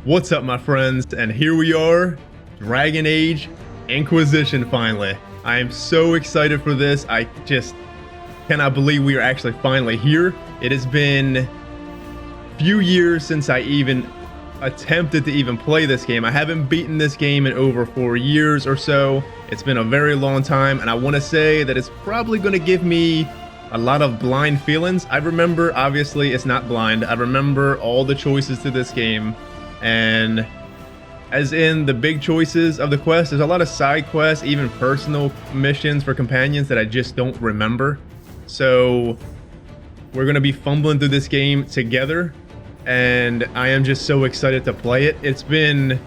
What's up, my friends? And here we are, Dragon Age Inquisition finally. I am so excited for this. I just cannot believe we are actually finally here. It has been a few years since I even attempted to even play this game. I haven't beaten this game in over 4 years or so. It's been a very long time, and I want to say that it's probably going to give me a lot of blind feelings. I remember, obviously, it's not blind. I remember all the choices to this game. And as in the big choices of the quest, there's a lot of side quests, even personal missions for companions that I just don't remember. So we're going to be fumbling through this game together, and I am just so excited to play it. It's been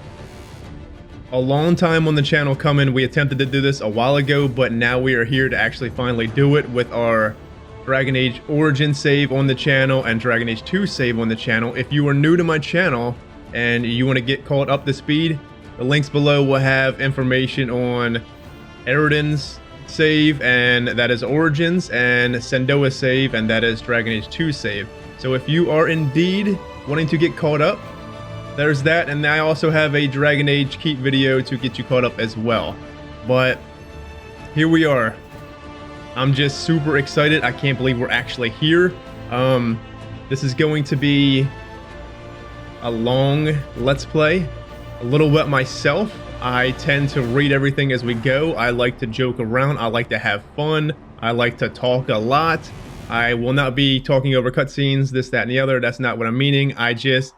a long time on the channel coming. We attempted to do this a while ago, but now we are here to actually finally do it with our Dragon Age Origin save on the channel and Dragon Age 2 save on the channel. If you are new to my channel and you want to get caught up to speed, the links below will have information on Eridan's save, and that is Origins, and Sendoa's save, and that is Dragon Age 2 save. So if you are indeed wanting to get caught up, there's that, and I also have a Dragon Age Keep video to get you caught up as well. But here we are. I'm just super excited. I can't believe we're actually here. This is going to be a long Let's Play, a little bit myself. I tend to read everything as we go. I like to joke around. I like to have fun. I like to talk a lot. I will not be talking over cutscenes, this, that, and the other. That's not what I'm meaning. I just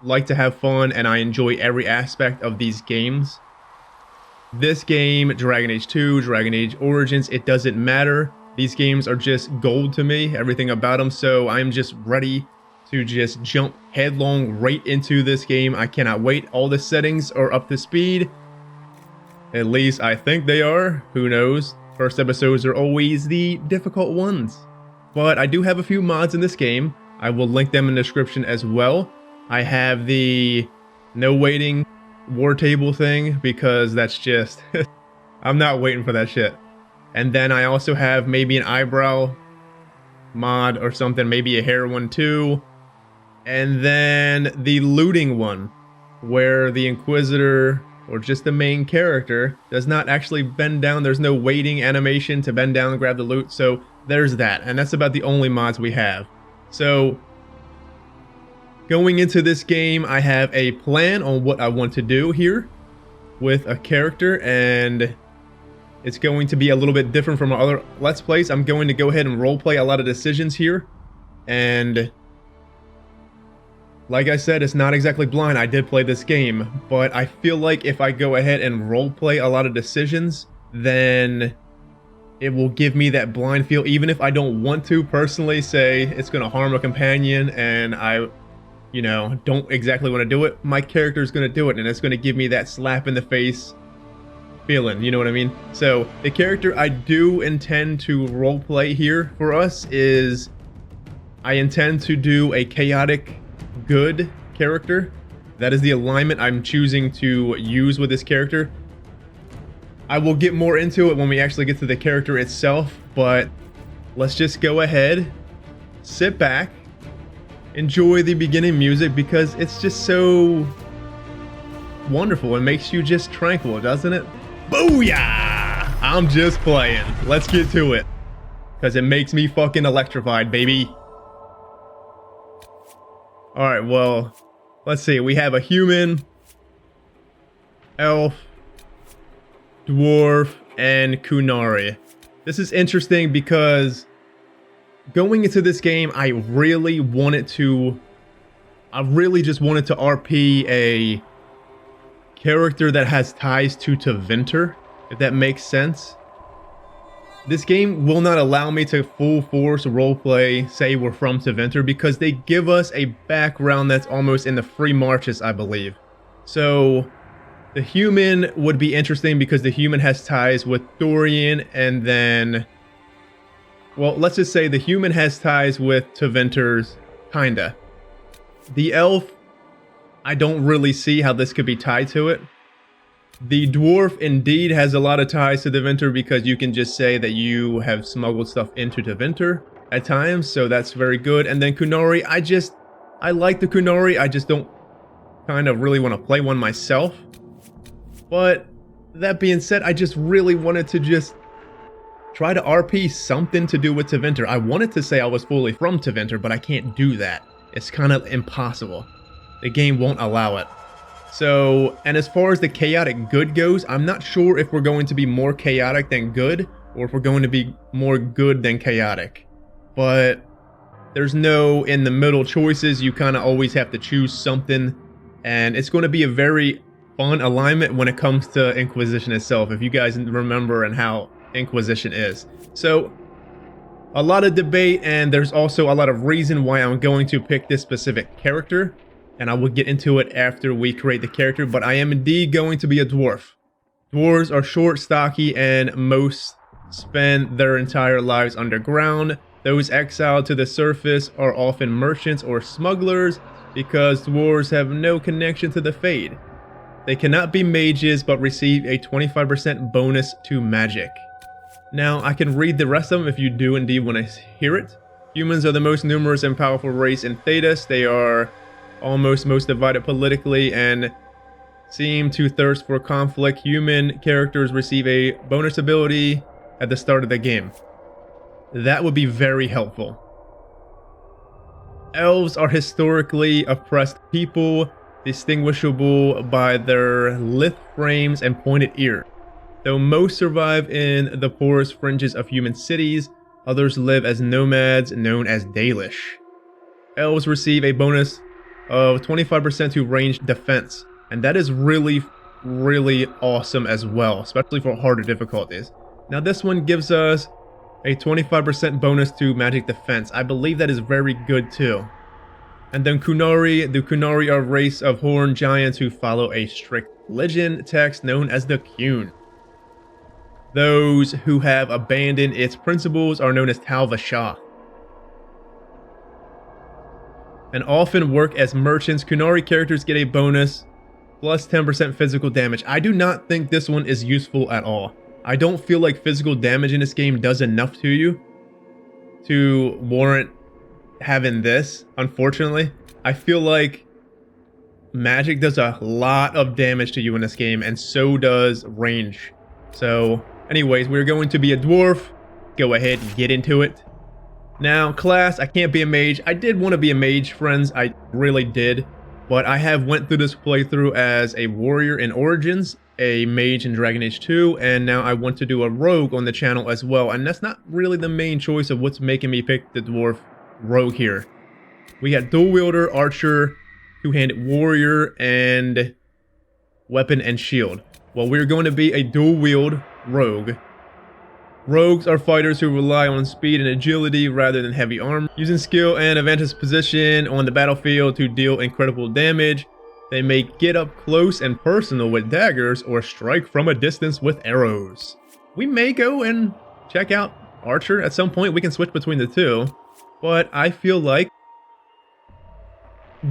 like to have fun, and I enjoy every aspect of these games. This game, Dragon Age 2, Dragon Age Origins, it doesn't matter. These games are just gold to me, everything about them. So I'm just ready to just jump headlong right into this game. I cannot wait. All the settings are up to speed. At least I think they are. Who knows? First episodes are always the difficult ones. But I do have a few mods in this game. I will link them in the description as well. I have the no waiting war table thing because that's just... I'm not waiting for that shit. And then I also have maybe an eyebrow mod or something, maybe a hair one too. And then the looting one, where the Inquisitor, or just the main character, does not actually bend down. There's no waiting animation to bend down and grab the loot. So there's that. And that's about the only mods we have. So going into this game, I have a plan on what I want to do here with a character, and it's going to be a little bit different from our other Let's Plays. I'm going to go ahead and roleplay a lot of decisions here. And like I said, it's not exactly blind. I did play this game, but I feel like if I go ahead and roleplay a lot of decisions, then it will give me that blind feel. Even if I don't want to personally say it's going to harm a companion and I, you know, don't exactly want to do it, my character is going to do it, and it's going to give me that slap in the face feeling, you know what I mean? So the character I do intend to roleplay here for us is, I intend to do a chaotic good character. That is the alignment I'm choosing to use with this character. I will get more into it when we actually get to the character itself, but let's just go ahead, sit back, enjoy the beginning music, because it's just so wonderful. It makes you just tranquil, doesn't it? Booyah! I'm just playing. Let's get to it, because it makes me fucking electrified, baby. Alright, well, let's see. We have a human, elf, dwarf, and Qunari. This is interesting because going into this game, I really just wanted to RP a character that has ties to Tevinter, if that makes sense. This game will not allow me to full force roleplay, say we're from Tevinter, because they give us a background that's almost in the free marches, I believe. So the human would be interesting because the human has ties with Dorian, and then, well, let's just say the human has ties with Tevinter's, kinda. The elf, I don't really see how this could be tied to it. The dwarf indeed has a lot of ties to Tevinter because you can just say that you have smuggled stuff into Tevinter at times, so that's very good. And then Qunari, I like the Qunari, I just don't kind of really want to play one myself. But that being said, I just really wanted to just try to RP something to do with Tevinter. I wanted to say I was fully from Tevinter, but I can't do that. It's kind of impossible. The game won't allow it. So, and as far as the chaotic good goes, I'm not sure if we're going to be more chaotic than good, or if we're going to be more good than chaotic. But there's no in the middle choices. You kind of always have to choose something, and it's going to be a very fun alignment when it comes to Inquisition itself, if you guys remember and how Inquisition is. So a lot of debate, and there's also a lot of reason why I'm going to pick this specific character, and I will get into it after we create the character. But I am indeed going to be a dwarf. Dwarves are short, stocky, and most spend their entire lives underground. Those exiled to the surface are often merchants or smugglers, because dwarves have no connection to the Fade. They cannot be mages, but receive a 25% bonus to magic. Now, I can read the rest of them if you do indeed want to hear it. Humans are the most numerous and powerful race in Thedas. They are almost most divided politically and seem to thirst for conflict. Human characters receive a bonus ability at the start of the game. That would be very helpful. Elves are historically oppressed people, distinguishable by their lithe frames and pointed ears. Though most survive in the poorest fringes of human cities, others live as nomads known as Dalish. Elves receive a bonus of 25% to ranged defense, and that is really awesome as well, especially for harder difficulties. Now this one gives us a 25% bonus to magic defense. I believe that is very good too. And then Qunari. The Qunari are a race of horned giants who follow a strict religion text known as the Qun. Those who have abandoned its principles are known as Tal-Vasha, and often work as merchants. Qunari characters get a bonus plus 10% physical damage. I do not think this one is useful at all. I don't feel like physical damage in this game does enough to you to warrant having this, unfortunately. I feel like magic does a lot of damage to you in this game, and so does range. So anyways, we're going to be a dwarf. Go ahead and get into it. Now, class, I can't be a mage. I did want to be a mage, friends. I really did. But I have went through this playthrough as a warrior in Origins, a mage in Dragon Age 2, and now I want to do a rogue on the channel as well. And that's not really the main choice of what's making me pick the dwarf rogue here. We got dual wielder, archer, two-handed warrior, and weapon and shield. Well, we're going to be a dual wield rogue. Rogues are fighters who rely on speed and agility rather than heavy armor, using skill and advantageous position on the battlefield to deal incredible damage. They may get up close and personal with daggers or strike from a distance with arrows. We may go and check out archer at some point. We can switch between the two, but I feel like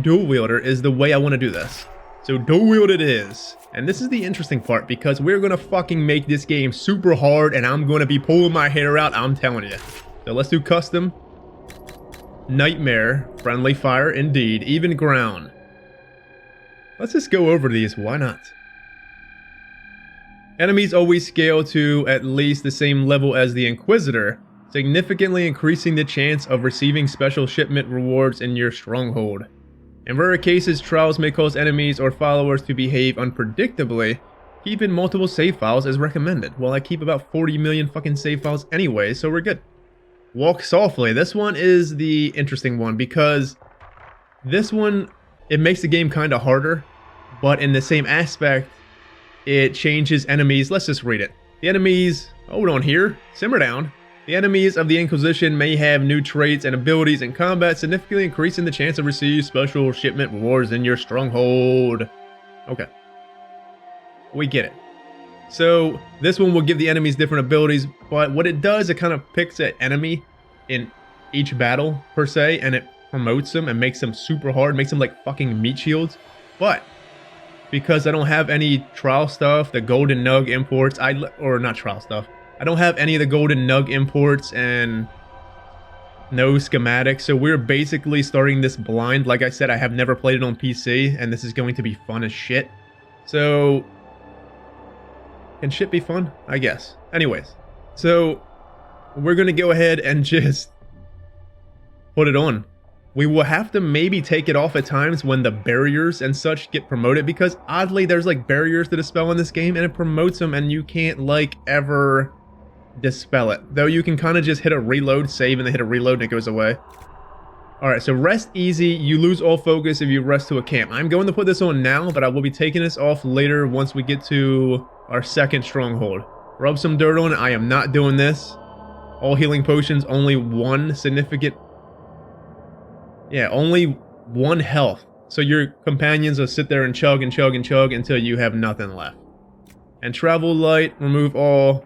dual wielder is the way I want to do this. So dual wield it is. And this is the interesting part, because we're going to fucking make this game super hard, and I'm going to be pulling my hair out, I'm telling you. So let's do custom. Nightmare. Friendly fire, indeed. Even ground. Let's just go over these, why not? Enemies always scale to at least the same level as the Inquisitor, significantly increasing the chance of receiving special shipment rewards in your stronghold. In rare cases, trials may cause enemies or followers to behave unpredictably. Keeping multiple save files is recommended. Well, I keep about 40 million fucking save files anyway, so we're good. Walk softly. This one is the interesting one, because this one, it makes the game kind of harder, but in the same aspect, it changes enemies. Let's just read it. The enemies, hold on here, simmer down. The enemies of the Inquisition may have new traits and abilities in combat, significantly increasing the chance to receive special shipment rewards in your stronghold. Okay. We get it. So, this one will give the enemies different abilities, but what it does, it kind of picks an enemy in each battle, per se, and it promotes them and makes them super hard, makes them like fucking meat shields. But, because I don't have any trial stuff, the golden nug imports, or not trial stuff, I don't have any of the golden nug imports and no schematics. So we're basically starting this blind. Like I said, I have never played it on PC, and this is going to be fun as shit. So, can shit be fun? I guess. Anyways, so we're going to go ahead and just put it on. We will have to maybe take it off at times when the barriers and such get promoted, because oddly there's like barriers to dispel in this game and it promotes them and you can't like ever dispel it. Though you can kind of just hit a reload, save, and then hit a reload and it goes away. Alright, so rest easy. You lose all focus if you rest to a camp. I'm going to put this on now, but I will be taking this off later once we get to our second stronghold. Rub some dirt on it. I am not doing this. All healing potions, only one significant... Yeah, only one health. So your companions will sit there and chug and chug and chug until you have nothing left. And travel light, remove all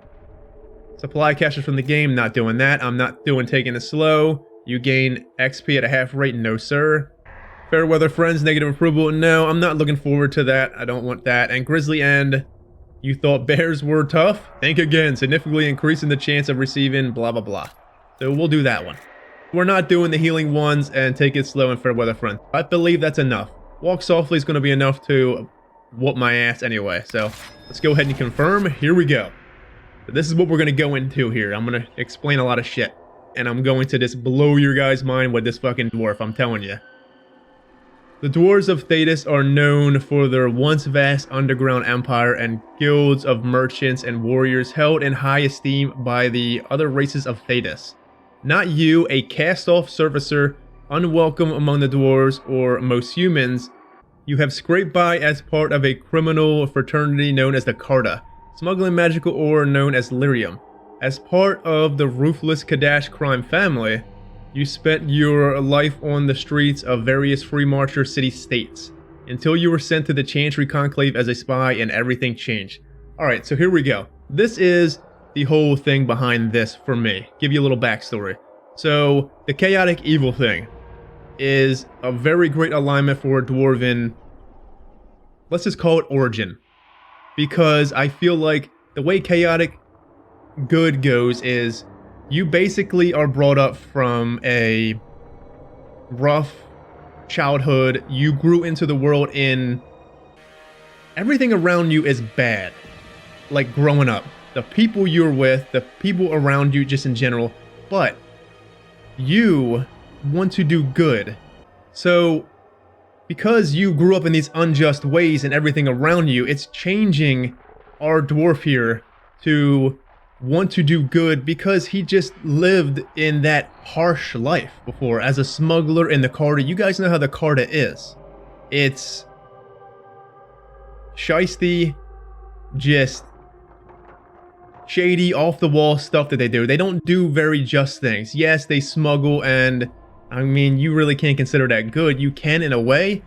supply caches from the game. Not doing that. I'm not doing taking it slow. You gain XP at a half rate. No, sir. Fair weather friends, negative approval. No, I'm not looking forward to that. I don't want that. And Grizzly End, you thought bears were tough? Think again. Significantly increasing the chance of receiving blah, blah, blah. So we'll do that one. We're not doing the healing ones and take it slow and fair weather friends. I believe that's enough. Walk softly is going to be enough to whoop my ass anyway. So let's go ahead and confirm. Here we go. This is what we're going to go into here. I'm going to explain a lot of shit. And I'm going to just blow your guys' mind with this fucking dwarf, I'm telling you. The dwarves of Thedas are known for their once vast underground empire and guilds of merchants and warriors held in high esteem by the other races of Thedas. Not you, a cast-off surfacer, unwelcome among the dwarves or most humans. You have scraped by as part of a criminal fraternity known as the Carta, smuggling magical ore known as lyrium. As part of the ruthless Kadash crime family, you spent your life on the streets of various free marcher city-states, until you were sent to the Chantry Conclave as a spy and everything changed. Alright, so here we go. This is the whole thing behind this for me. Give you a little backstory. So, the chaotic evil thing is a very great alignment for a dwarven, let's just call it origin. Because I feel like the way chaotic good goes is you basically are brought up from a rough childhood. You grew into the world in everything around you is bad. Like growing up. The people you're with, the people around you just in general, but you want to do good. So, because you grew up in these unjust ways and everything around you, it's changing our dwarf here to want to do good because he just lived in that harsh life before as a smuggler in the Carta. You guys know how the Carta is. It's shiesty, just shady, off-the-wall stuff that they do. They don't do very just things. Yes, they smuggle, and I mean, you really can't consider that good. You can in a way,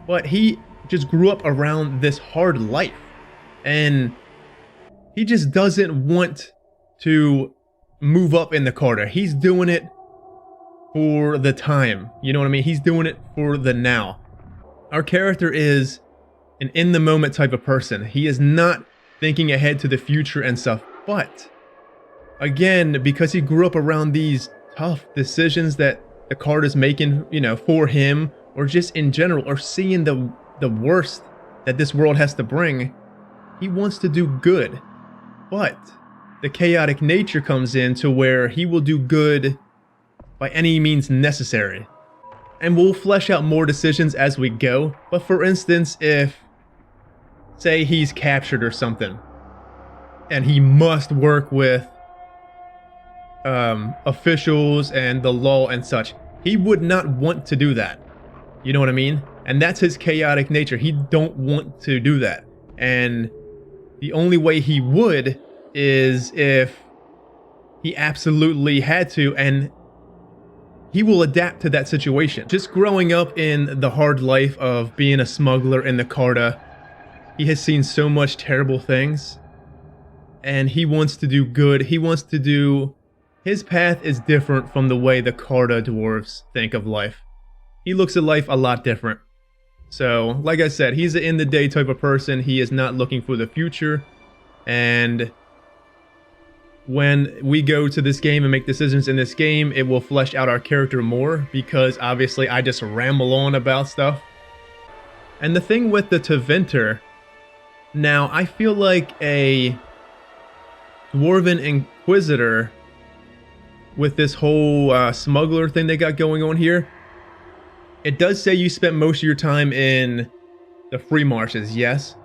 but he just grew up around this hard life, and he just doesn't want to move up in the Carta. He's doing it for the time. You know what I mean? He's doing it for the now. Our character is an in-the-moment type of person. He is not thinking ahead to the future and stuff. But, again, because he grew up around these tough decisions that the Carta's making, you know, for him, or just in general, or seeing the worst that this world has to bring, he wants to do good. But the chaotic nature comes in to where he will do good by any means necessary. And we'll flesh out more decisions as we go. But for instance, if, say, he's captured or something, and he must work with officials and the law and such, he would not want to do that. You know what I mean? And that's his chaotic nature. He don't want to do that. And the only way he would is if he absolutely had to, and he will adapt to that situation. Just growing up in the hard life of being a smuggler in the Carta, he has seen so much terrible things. And he wants to do good. He wants to do... His path is different from the way the Carta dwarves think of life. He looks at life a lot different. So, like I said, he's an in-the-day type of person. He is not looking for the future. And when we go to this game and make decisions in this game, it will flesh out our character more, because obviously I just ramble on about stuff. And the thing with the Tevinter, now I feel like a Dwarven Inquisitor with this whole smuggler thing they got going on here, it does say you spent most of your time in the Free Marshes, yes.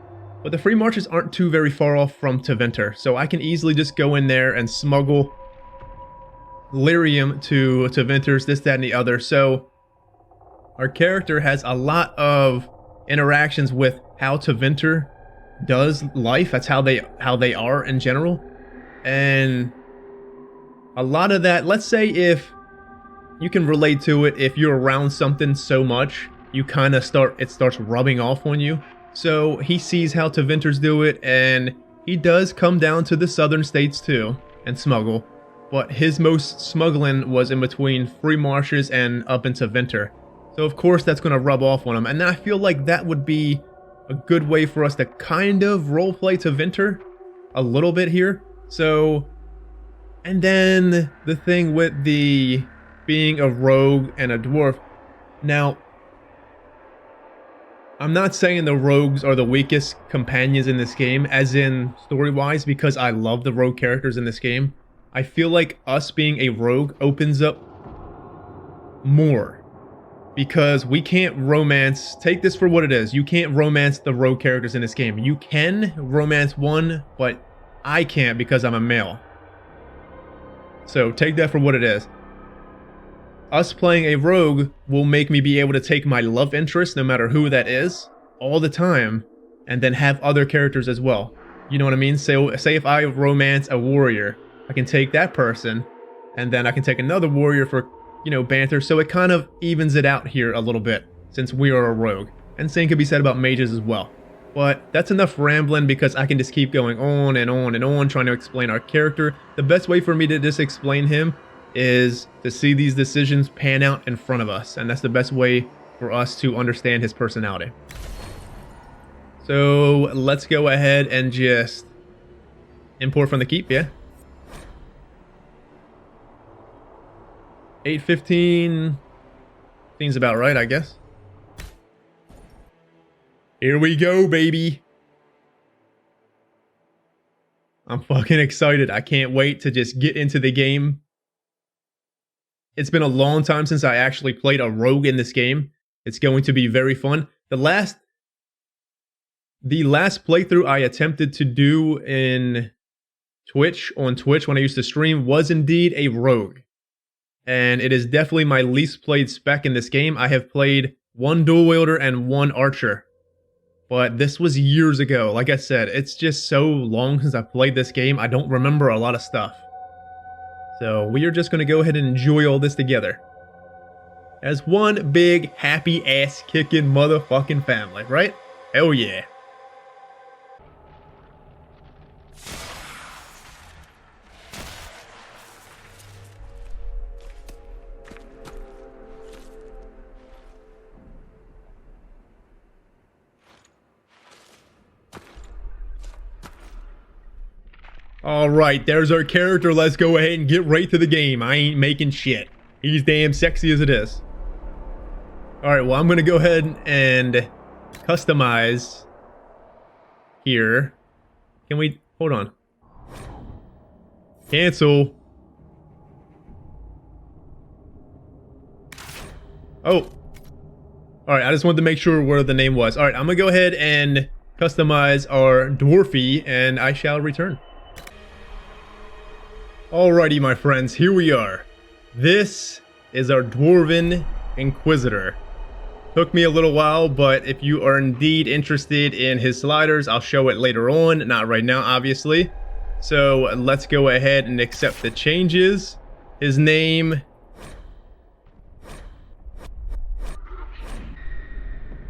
But the Free Marshes aren't too very far off from Tevinter, so I can easily just go in there and smuggle lyrium to Tevinters, this, that, and the other. So our character has a lot of interactions with how Tevinter does life. That's how they are in general. And a lot of that, let's say if you can relate to it, if you're around something so much, you kind of starts rubbing off on you. So he sees how Tevinters do it, and he does come down to the southern states too and smuggle. But his most smuggling was in between Free Marshes and up into Tevinter. So of course that's going to rub off on him. And I feel like that would be a good way for us to kind of roleplay Tevinter a little bit here. So, and then the thing with the being a rogue and a dwarf. Now, I'm not saying the rogues are the weakest companions in this game, as in story-wise, because I love the rogue characters in this game. I feel like us being a rogue opens up more, because we can't romance, take this for what it is, you can't romance the rogue characters in this game. You can romance one, but I can't because I'm a male. So take that for what it is. Us playing a rogue will make me be able to take my love interest, no matter who that is, all the time, and then have other characters as well. You know what I mean? So, say if I romance a warrior, I can take that person, and then I can take another warrior for, you know, banter. So it kind of evens it out here a little bit, since we are a rogue. And same could be said about mages as well. But that's enough rambling, because I can just keep going on and on and on, trying to explain our character. The best way for me to just explain him is to see these decisions pan out in front of us, and that's the best way for us to understand his personality. So let's go ahead and just import from the keep, yeah. 8:15 seems about right, I guess. Here we go, baby. I'm fucking excited. I can't wait to just get into the game. It's been a long time since I actually played a rogue in this game. It's going to be very fun. The last playthrough I attempted to do in on Twitch when I used to stream was indeed a rogue. And it is definitely my least played spec in this game. I have played one dual wielder and one archer. But this was years ago. Like I said, it's just so long since I've played this game, I don't remember a lot of stuff. So we are just going to go ahead and enjoy all this together as one big happy ass kicking motherfucking family, right? Hell yeah. Alright, there's our character. Let's go ahead and get right to the game. I ain't making shit. He's damn sexy as it is. Alright, well, I'm going to go ahead and customize here. Can we... hold on. Cancel. Oh. Alright, I just wanted to make sure where the name was. Alright, I'm going to go ahead and customize our dwarfy, and I shall return. Alrighty, my friends, here we are. This is our Dwarven Inquisitor. Took me a little while, but if you are indeed interested in his sliders, I'll show it later on. Not right now, obviously. So let's go ahead and accept the changes. His name...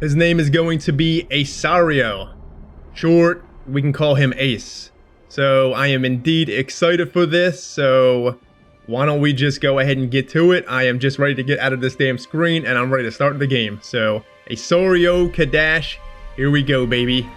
is going to be Asario. Short, we can call him Ace. So I am indeed excited for this, so why don't we just go ahead and get to it. I am just ready to get out of this damn screen, and I'm ready to start the game. So, Asario Kadash, here we go, baby.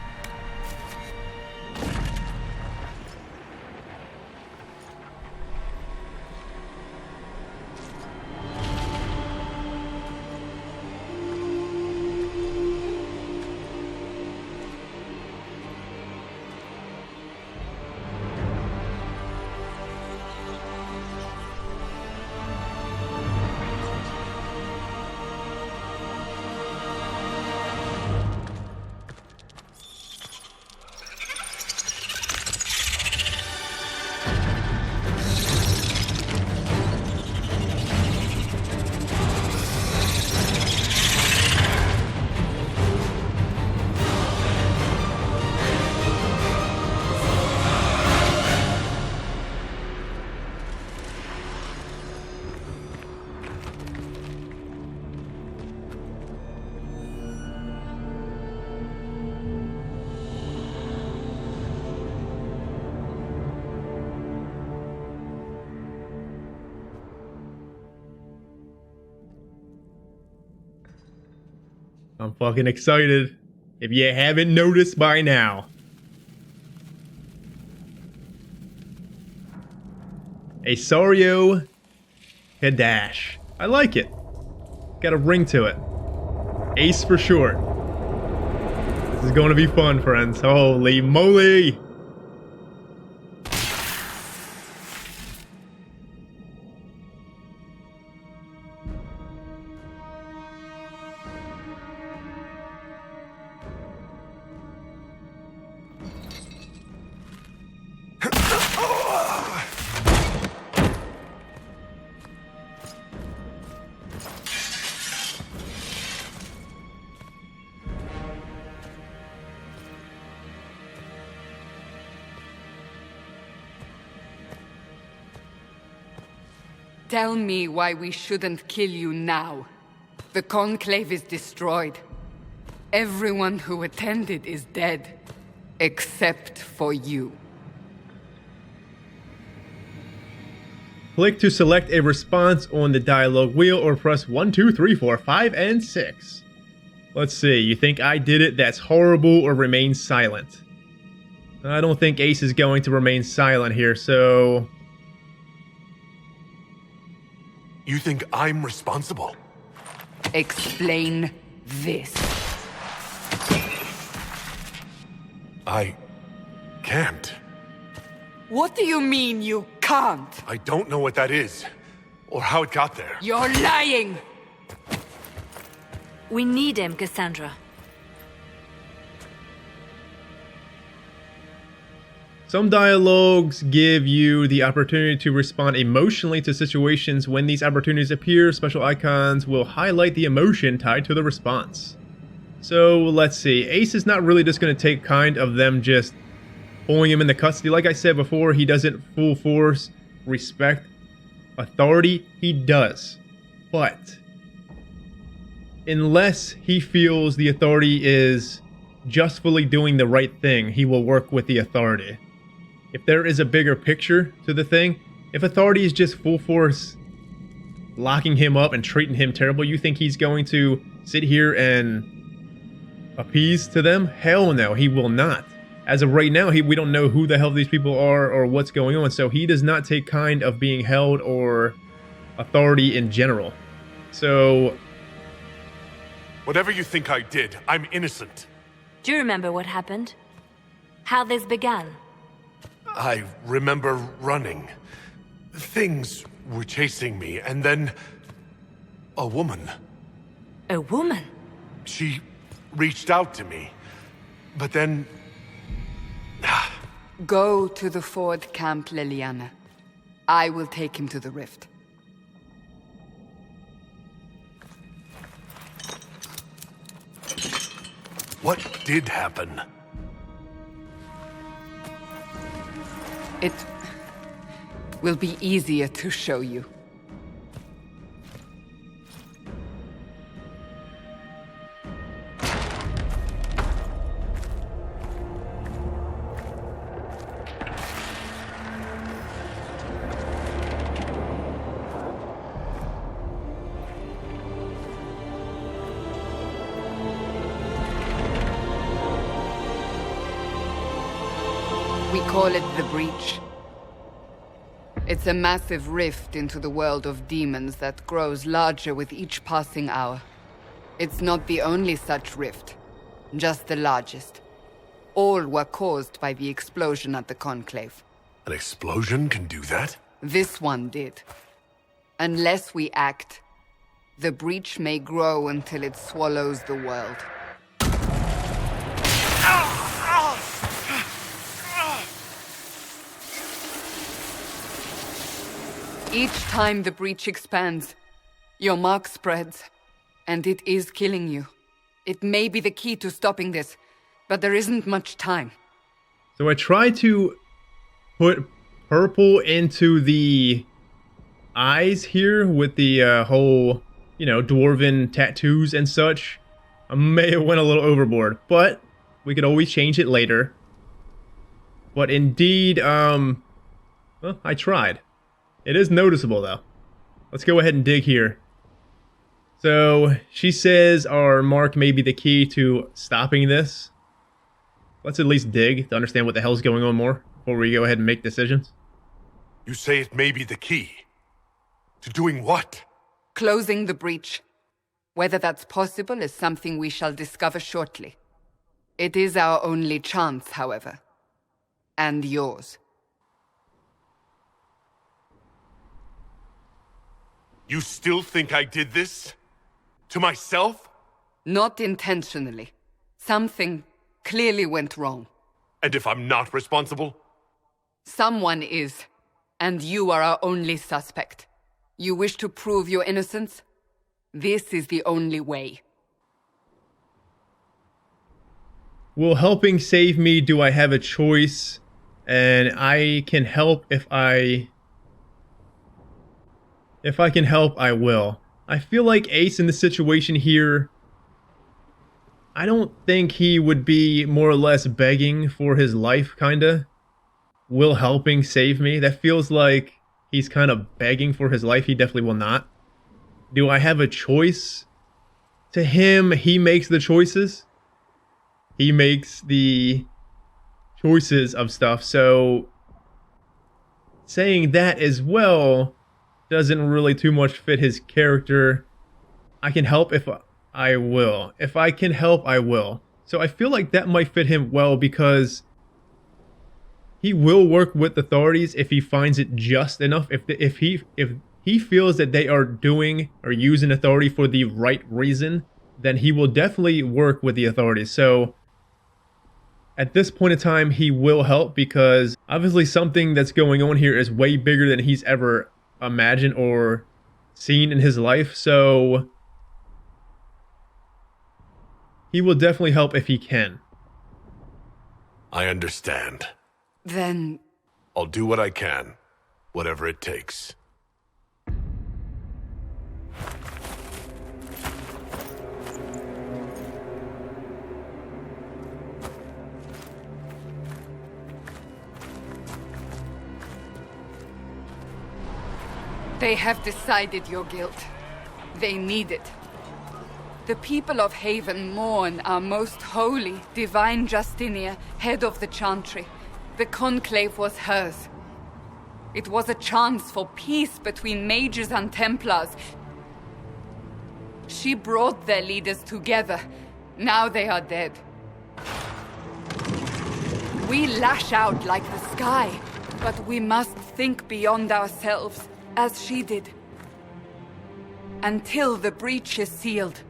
I'm fucking excited. If you haven't noticed by now. Asario Kadash. I like it. Got a ring to it. Ace for short. This is going to be fun, friends. Holy moly! Tell me why we shouldn't kill you now. The Conclave is destroyed. Everyone who attended is dead. Except for you. Click to select a response on the dialogue wheel or press 1, 2, 3, 4, 5, and 6. Let's see, you think I did it? That's horrible, or remain silent. I don't think Ace is going to remain silent here, so... You think I'm responsible? Explain this. I can't. What do you mean you can't? I don't know what that is, or how it got there. You're lying! We need him, Cassandra. Some dialogues give you the opportunity to respond emotionally to situations. When these opportunities appear, special icons will highlight the emotion tied to the response. So let's see, Ace is not really just going to take kind of them just pulling him into custody. Like I said before, he doesn't full force respect authority. He does, but unless he feels the authority is justfully doing the right thing, he will work with the authority. If there is a bigger picture to the thing, if authority is just full force locking him up and treating him terrible, you think he's going to sit here and appease to them? Hell no, he will not. As of right now, we don't know who the hell these people are or what's going on, so he does not take kind of being held or authority in general. So... Whatever you think I did, I'm innocent. Do you remember what happened? How this began? I remember running. Things were chasing me, and then... a woman. A woman? She reached out to me, but then... Go to the Ford Camp, Liliana. I will take him to the rift. What did happen? It will be easier to show you. We call it the Breach. It's a massive rift into the world of demons that grows larger with each passing hour. It's not the only such rift, just the largest. All were caused by the explosion at the Conclave. An explosion can do that? This one did. Unless we act, the Breach may grow until it swallows the world. Each time the Breach expands, your mark spreads, and it is killing you. It may be the key to stopping this, but there isn't much time. So I tried to put purple into the eyes here with the whole, dwarven tattoos and such. I may have went a little overboard, but we could always change it later. But indeed, well, I tried. It is noticeable, though. Let's go ahead and dig here. So she says our mark may be the key to stopping this. Let's at least dig to understand what the hell's going on more before we go ahead and make decisions. You say it may be the key. To doing what? Closing the breach. Whether that's possible is something we shall discover shortly. It is our only chance, however. And yours. You still think I did this? To myself? Not intentionally. Something clearly went wrong. And if I'm not responsible? Someone is. And you are our only suspect. You wish to prove your innocence? This is the only way. Will helping save me? Do I have a choice? And I can help if I can help, I will. I feel like Ace in the situation here, I don't think he would be more or less begging for his life, kinda. Will helping save me? That feels like he's kind of begging for his life. He definitely will not. Do I have a choice? To him, he makes the choices. He makes the choices of stuff, so saying that as well doesn't really too much fit his character. I can help if I will. If I can help, I will. So I feel like that might fit him well because he will work with authorities if he finds it just enough. If he feels that they are doing or using authority for the right reason, then he will definitely work with the authorities. So at this point in time, he will help because obviously something that's going on here is way bigger than he's ever imagined or seen in his life. So he will definitely help if he can. I understand. Then I'll do what I can, whatever it takes. they have decided your guilt. They need it. The people of Haven mourn our most holy, divine Justinia, head of the Chantry. The conclave was hers. It was a chance for peace between mages and Templars. She brought their leaders together. Now they are dead. We lash out like the sky, but we must think beyond ourselves, as she did. Until the breach is sealed.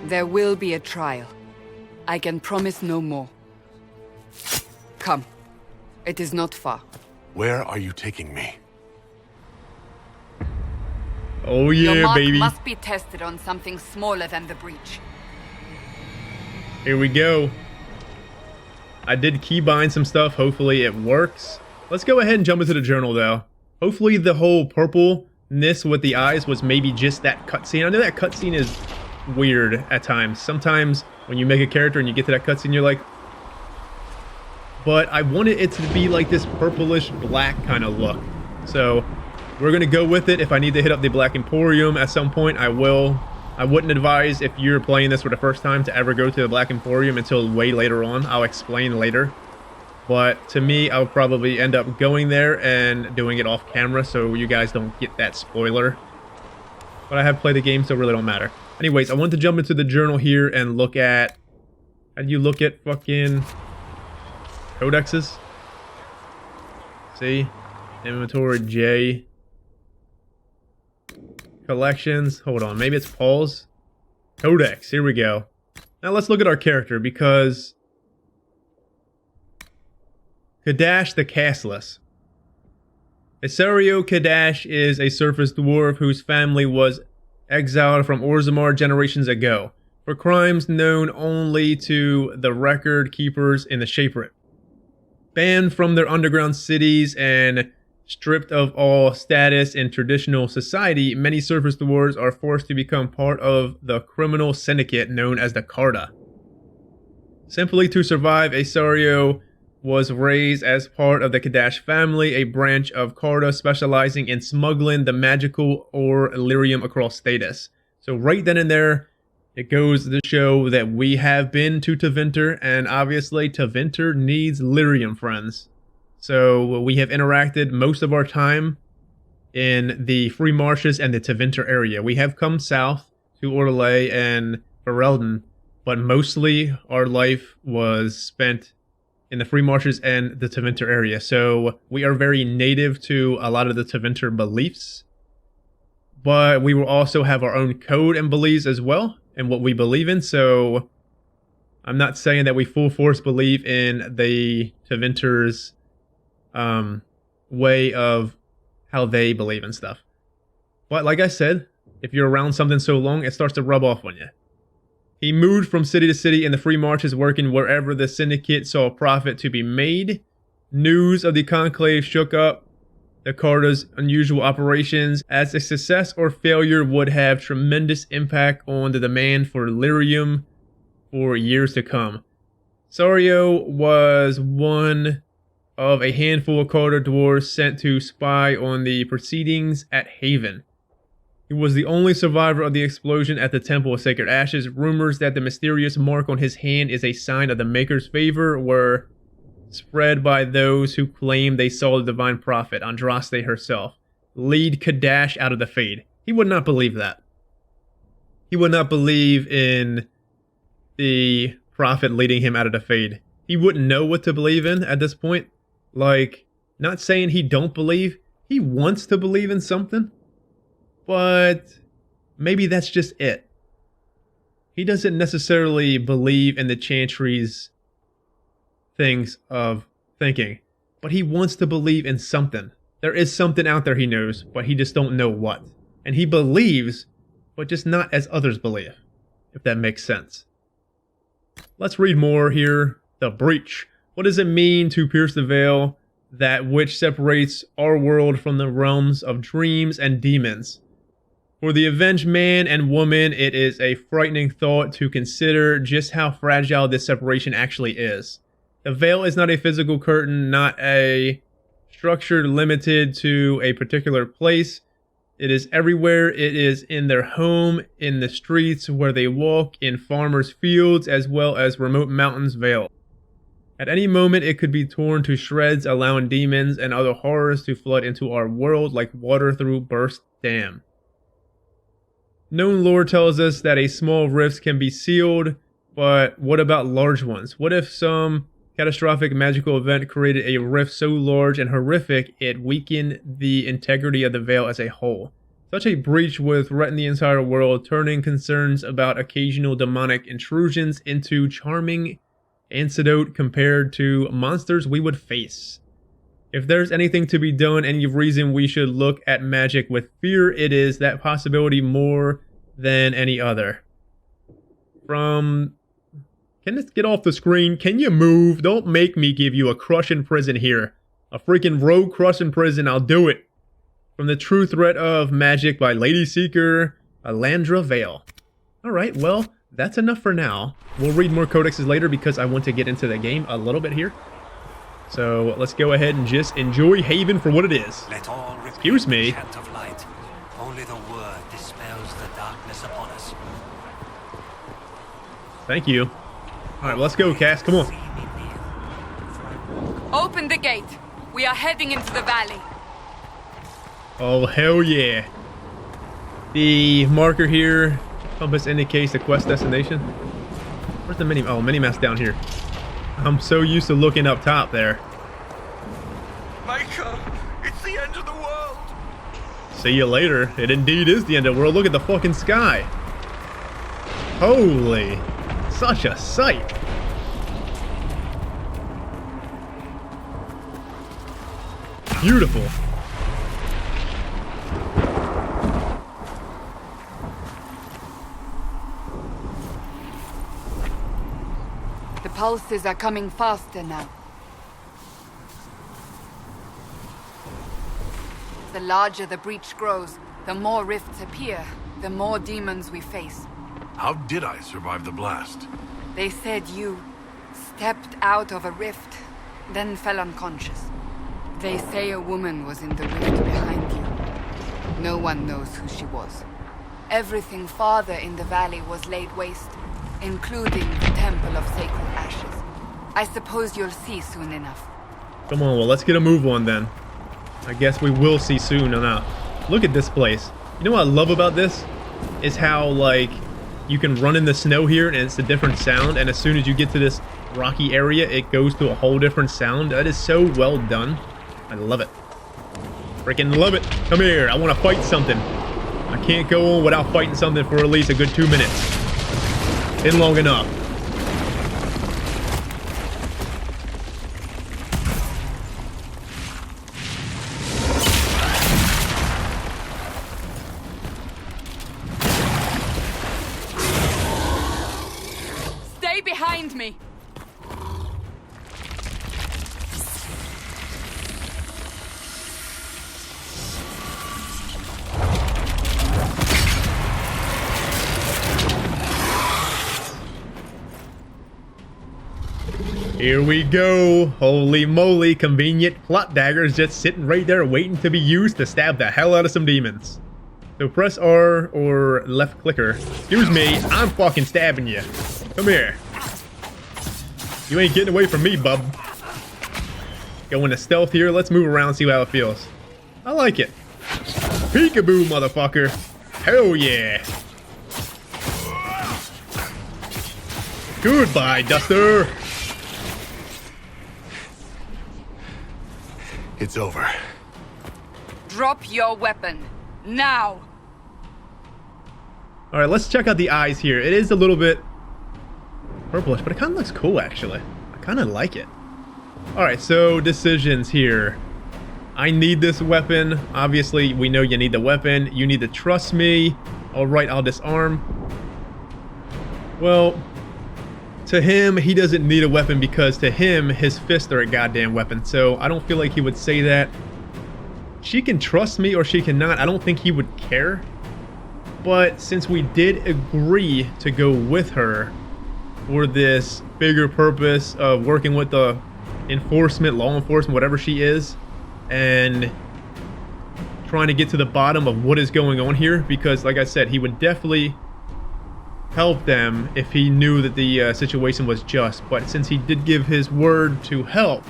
There will be a trial. I can promise no more. Come. It is not far. Where are you taking me? Oh Your yeah, mark baby. must be tested on something smaller than the breach. Here we go. I did keybind some stuff. Hopefully it works. Let's go ahead and jump into the journal though. Hopefully the whole purpleness with the eyes was maybe just that cutscene. I know that cutscene is weird at times. Sometimes when you make a character and you get to that cutscene, you're like, but I wanted it to be like this purplish black kind of look. So we're gonna go with it. If I need to hit up the Black Emporium at some point, I will. I wouldn't advise, if you're playing this for the first time, to ever go to the Black Emporium until way later on. I'll explain later. But to me, I'll probably end up going there and doing it off camera so you guys don't get that spoiler. But I have played the game, so it really don't matter. Anyways, I want to jump into the journal here and look at... How do you look at fucking codexes? See? Inventory J. Collections. Hold on. Maybe it's Paul's. Codex. Here we go. Now let's look at our character because... Kadash the Castless. Isario Kadash is a surface dwarf whose family was exiled from Orzammar generations ago for crimes known only to the record keepers in the Shaperate. Banned from their underground cities and stripped of all status in traditional society, many surface dwarves are forced to become part of the criminal syndicate known as the Carta. Simply to survive, Isario was raised as part of the Kadash family, a branch of Carta specializing in smuggling the magical ore Lyrium across Thedas. So right then and there, it goes to show that we have been to Tevinter, and obviously Tevinter needs Lyrium, friends. So we have interacted most of our time in the Free Marshes and the Tevinter area. We have come south to Orlais and Ferelden, but mostly our life was spent in the Free Marshes and the Tevinter area. So we are very native to a lot of the Tevinter beliefs, but we will also have our own code and beliefs as well, and what we believe in. So I'm not saying that we full force believe in the Tevinter's way of how they believe in stuff. But like I said, if you're around something so long, it starts to rub off on you. He moved from city to city in the Free Marches, working wherever the Syndicate saw a profit to be made. News of the Conclave shook up the Carta's unusual operations, as a success or failure would have tremendous impact on the demand for Lyrium for years to come. Sario was one of a handful of Carta dwarves sent to spy on the proceedings at Haven. He was the only survivor of the explosion at the Temple of Sacred Ashes. Rumors that the mysterious mark on his hand is a sign of the Maker's favor were spread by those who claimed they saw the Divine Prophet, Andraste herself, lead Kadash out of the Fade. He would not believe that. He would not believe in the Prophet leading him out of the Fade. He wouldn't know what to believe in at this point. Like, not saying he don't believe. He wants to believe in something. But maybe that's just it. He doesn't necessarily believe in the Chantry's things of thinking, but he wants to believe in something. There is something out there he knows, but he just don't know what. And he believes, but just not as others believe, if that makes sense. Let's read more here. The Breach. What does it mean to pierce the veil, that which separates our world from the realms of dreams and demons? For the avenged man and woman, it is a frightening thought to consider just how fragile this separation actually is. The veil is not a physical curtain, not a structure limited to a particular place. It is everywhere. It is in their home, in the streets where they walk, in farmers' fields, as well as remote mountains veil. At any moment, it could be torn to shreds, allowing demons and other horrors to flood into our world like water through burst dam. Known lore tells us that a small rift can be sealed, but what about large ones? What if some catastrophic magical event created a rift so large and horrific it weakened the integrity of the veil as a whole? Such a breach would threaten the entire world, turning concerns about occasional demonic intrusions into charming antidote compared to monsters we would face. If there's anything to be done, any reason we should look at magic with fear, it is that possibility more than any other. Can this get off the screen? Can you move? Don't make me give you a crush in prison here. A freaking rogue crush in prison, I'll do it. From the True Threat of Magic by Lady Seeker, Alandra Vale. Alright, well, that's enough for now. We'll read more codexes later because I want to get into the game a little bit here. So let's go ahead and just enjoy Haven for what it is. Let all Excuse me. the chant of light. Only the word dispels the darkness upon us. Thank you. Alright, let's go, Cass. Come on. Open the gate. We are heading into the valley. Oh, hell yeah. The marker here, compass indicates the quest destination. Where's the mini-map's down here. I'm so used to looking up top there. Micah, it's the end of the world. See you later. It indeed is the end of the world. Look at the fucking sky. Holy. Such a sight. Beautiful. The pulses are coming faster now. The larger the breach grows, the more rifts appear, the more demons we face. How did I survive the blast? They said you stepped out of a rift, then fell unconscious. They say a woman was in the rift behind you. No one knows who she was. Everything farther in the valley was laid waste, including the Temple of Sacred Ashes. I suppose you'll see soon enough. Come on, well, let's get a move on then. I guess we will see soon enough. Look at this place. You know what I love about this? Is how, like, you can run in the snow here and it's a different sound, and as soon as you get to this rocky area, it goes to a whole different sound. That is so well done. I love it. Freaking love it. Come here, I want to fight something. I can't go on without fighting something for at least a good 2 minutes. Been long enough. Stay behind me! Here we go. Holy moly, convenient plot daggers just sitting right there waiting to be used to stab the hell out of some demons. So press R or left clicker. Excuse me, I'm fucking stabbing you. Come here. You ain't getting away from me, bub. Going to stealth here. Let's move around and see how it feels. I like it. Peekaboo, motherfucker. Hell yeah. Goodbye, Duster. It's over. Drop your weapon. Now! Alright, let's check out the eyes here. It is a little bit purplish, but it kind of looks cool, actually. I kind of like it. Alright, so decisions here. I need this weapon. Obviously, we know you need the weapon. You need to trust me. Alright, I'll disarm. Well, to him, he doesn't need a weapon because to him, his fists are a goddamn weapon. So I don't feel like he would say that. She can trust me or she cannot. I don't think he would care. But since we did agree to go with her for this bigger purpose of working with the enforcement, law enforcement, whatever she is, and trying to get to the bottom of what is going on here, because like I said, he would definitely help them if he knew that the situation was just. But since he did give his word to help,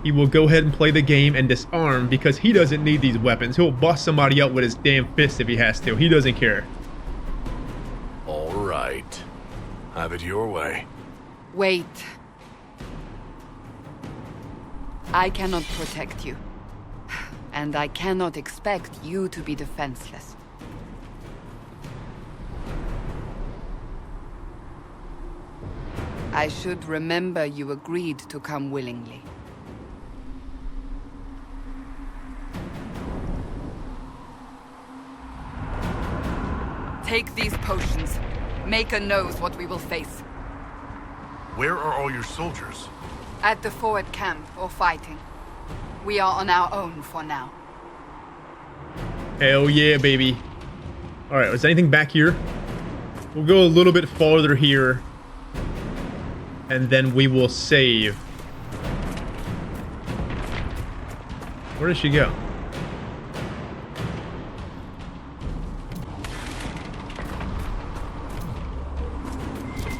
he will go ahead and play the game and disarm because he doesn't need these weapons. He'll bust somebody up with his damn fist if he has to. He doesn't care. All right. Have it your way. Wait. I cannot protect you. And I cannot expect you to be defenseless. I should remember you agreed to come willingly. Take these potions. Maker knows what we will face. Where are all your soldiers? At the forward camp or fighting. We are on our own for now. Hell yeah, baby. Alright, is there anything back here? We'll go a little bit farther here. And then we will save. Where did she go?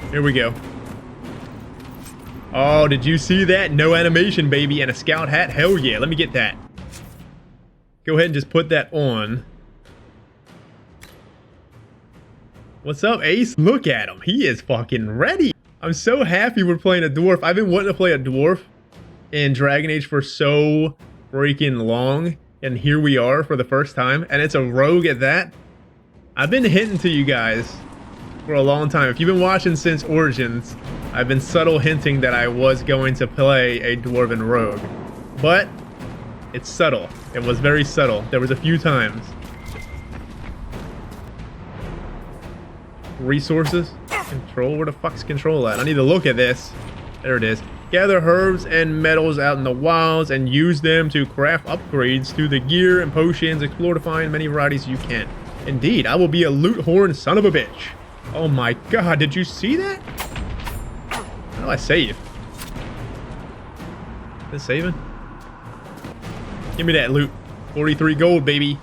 Here we go. Oh, did you see that? No animation, baby, and a scout hat? Hell yeah, let me get that. Go ahead and just put that on. What's up, Ace? Look at him. He is fucking ready. I'm so happy we're playing a dwarf. I've been wanting to play a dwarf in Dragon Age for so freaking long. And here we are for the first time. And it's a rogue at that. I've been hinting to you guys for a long time. If you've been watching since Origins, I've been subtle hinting that I was going to play a dwarven rogue. But it's subtle. It was very subtle. There was a few times. Resources? Control? Where the fuck's control at? I need to look at this. There it is. Gather herbs and metals out in the wilds and use them to craft upgrades to the gear and potions. Explore to find many varieties you can. Indeed, I will be a loot horn son of a bitch. Oh my god, did you see that? How do I save? This saving? Give me that loot. 43 gold, baby.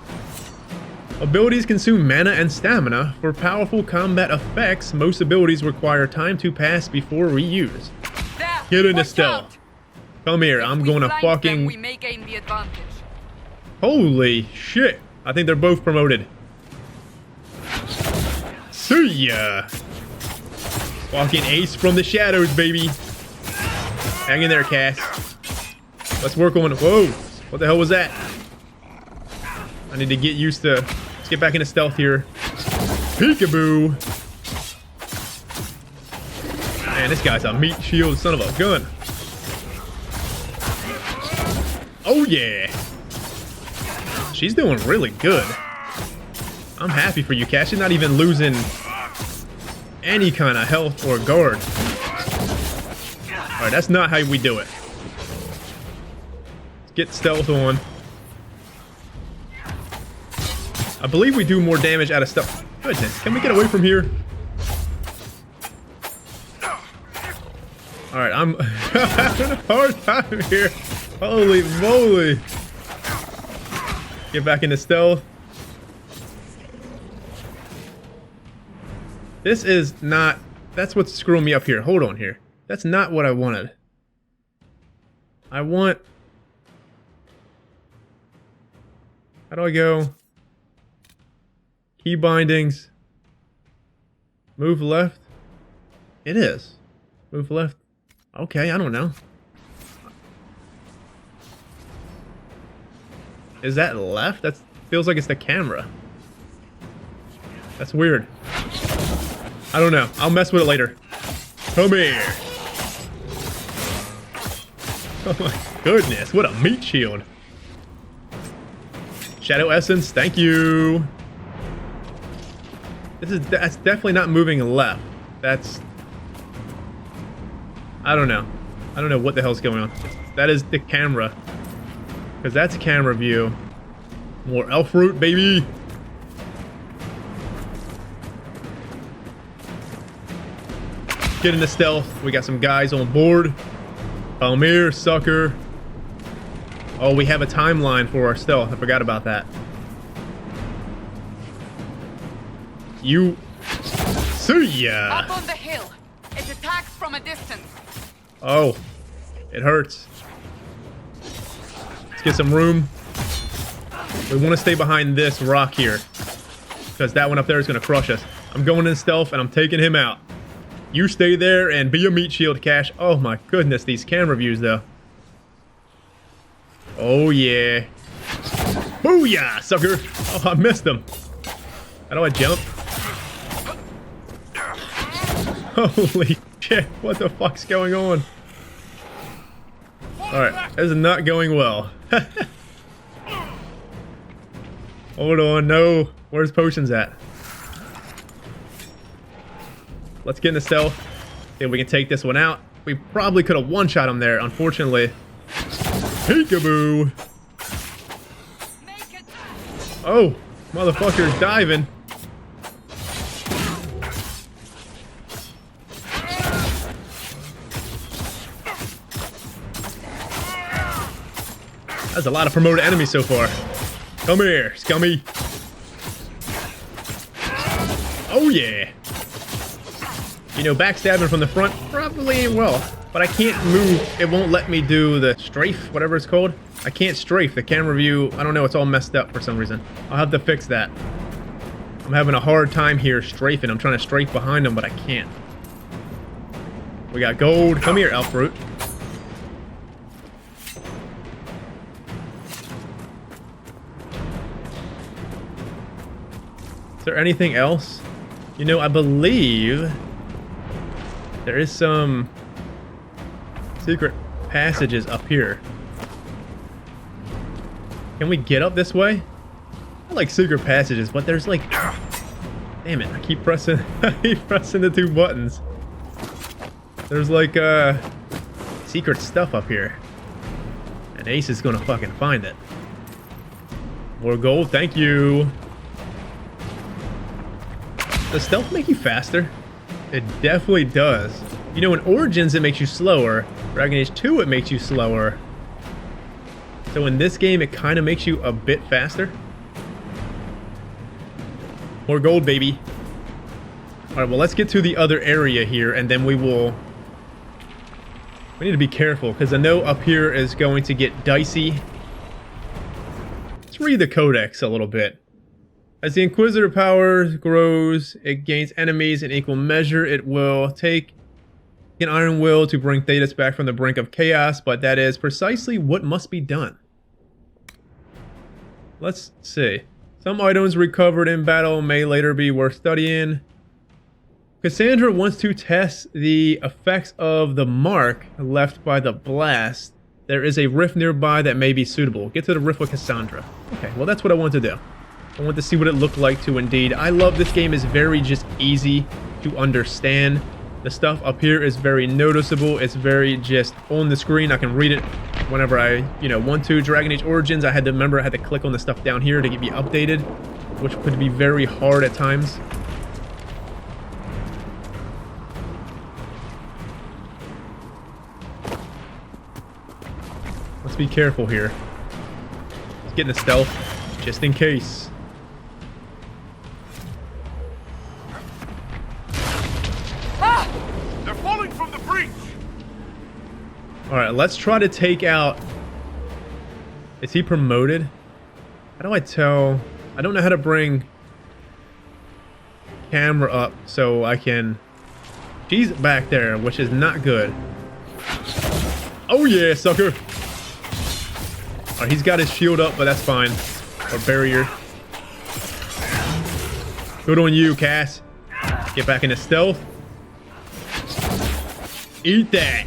Abilities consume mana and stamina. For powerful combat effects, most abilities require time to pass before reuse. Get into stealth. Come here, I'm gonna fucking... We may gain the advantage. Holy shit. I think they're both promoted. See ya. Fucking ace from the shadows, baby. Hang in there, Cass. Let's work on... Whoa. What the hell was that? I need to get used to... Let's get back into stealth here. Peekaboo. Man, this guy's a meat shield son of a gun. Oh, yeah. She's doing really good. I'm happy for you, Cass. She's not even losing any kind of health or guard. Alright, that's not how we do it. Let's get stealth on. I believe we do more damage out of stealth. Goodness, can we get away from here? Alright, I'm having a hard time here. Holy moly. Get back into stealth. This is not... That's what's screwing me up here. Hold on here. That's not what I wanted. I want... How do I go? Key bindings. Move left. It is. Move left. Okay, I don't know. Is that left? That feels like it's the camera. That's weird. I don't know. I'll mess with it later. Come here. Oh my goodness, what a meat shield. Shadow Essence, thank you. That's definitely not moving left. That's... I don't know. I don't know what the hell's going on. That is the camera. Because that's camera view. More elf root, baby. Get into stealth. We got some guys on board. Come here, sucker. Oh, we have a timeline for our stealth. I forgot about that. You... See ya! Up on the hill. It attacks from a distance. Oh. It hurts. Let's get some room. We want to stay behind this rock here. Because that one up there is going to crush us. I'm going in stealth and I'm taking him out. You stay there and be a meat shield, Cash. Oh my goodness, these camera views though. Oh yeah. Booyah, sucker. Oh, I missed him. How do I jump? Holy shit, what the fuck's going on? Alright, this is not going well. Hold on, no. Where's potions at? Let's get into stealth. See if we can take this one out. We probably could have one-shot him there, unfortunately. Peekaboo! Oh, motherfucker's diving. That's a lot of promoted enemies so far. Come here, scummy. Oh yeah. You know, backstabbing from the front probably ain't well. But I can't move. It won't let me do the strafe, whatever it's called. I can't strafe. The camera view, I don't know, it's all messed up for some reason. I'll have to fix that. I'm having a hard time here strafing. I'm trying to strafe behind them, but I can't. We got gold. Come here, elf root. Is there anything else? You know, I believe there is some secret passages up here. Can we get up this way? I like secret passages, but there's like... Damn it, I keep pressing the two buttons. There's like secret stuff up here. And Ace is gonna fucking find it. More gold, thank you. Does stealth make you faster? It definitely does. You know, in Origins it makes you slower. Dragon Age 2 it makes you slower. So in this game, it kind of makes you a bit faster. More gold, baby. All right, well, let's get to the other area here, and then we will... We need to be careful, because I know up here is going to get dicey. Let's read the codex a little bit. As the Inquisitor power grows, it gains enemies in equal measure. It will take an iron will to bring Thedas back from the brink of chaos, but that is precisely what must be done. Let's see. Some items recovered in battle may later be worth studying. Cassandra wants to test the effects of the mark left by the blast. There is a rift nearby that may be suitable. Get to the rift with Cassandra. Okay, well that's what I want to do. I want to see what it looked like to indeed. I love this game. Is very just easy to understand. The stuff up here is very noticeable. It's very just on the screen. I can read it whenever I, want to. Dragon Age Origins, I had to click on the stuff down here to get me updated, which could be very hard at times. Let's be careful here. Let's get in the stealth, just in case. They're falling from the breach! Alright, let's try to take out... Is he promoted? How do I tell... I don't know how to bring... camera up so I can... She's back there, which is not good. Oh yeah, sucker! Alright, he's got his shield up, but that's fine. Or barrier. Good on you, Cass. Get back into stealth. Eat that!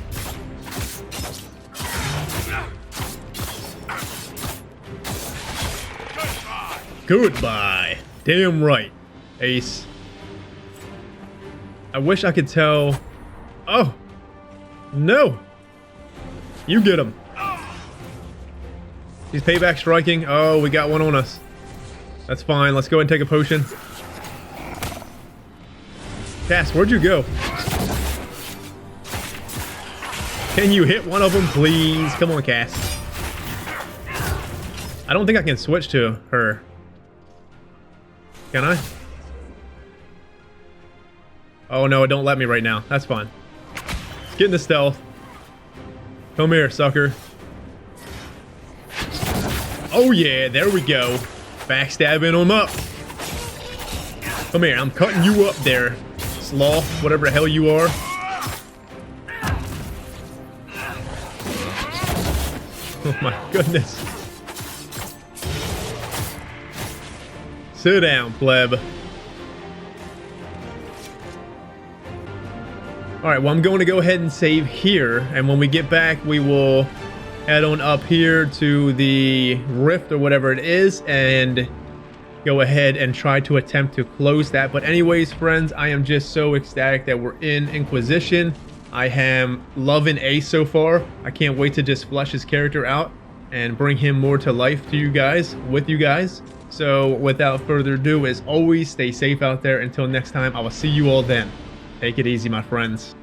Goodbye. Damn right, Ace. I wish I could tell... Oh! No! You get him. He's payback striking. Oh, we got one on us. That's fine. Let's go ahead and take a potion. Cass, where'd you go? Can you hit one of them, please? Come on, Cass. I don't think I can switch to her. Can I? Oh, no, it don't let me right now. That's fine. Let's get into stealth. Come here, sucker. Oh yeah, there we go. Backstabbing him up. Come here, I'm cutting you up there, sloth, whatever the hell you are. Oh my goodness. Sit down, pleb. Alright, well I'm going to go ahead and save here, and when we get back we will head on up here to the rift or whatever it is and go ahead and try to attempt to close that. But anyways, friends, I am just so ecstatic that we're in Inquisition. I am loving Ace so far. I can't wait to just flesh his character out and bring him more to life to you guys, with you guys. So without further ado, as always, stay safe out there. Until next time, I will see you all then. Take it easy, my friends.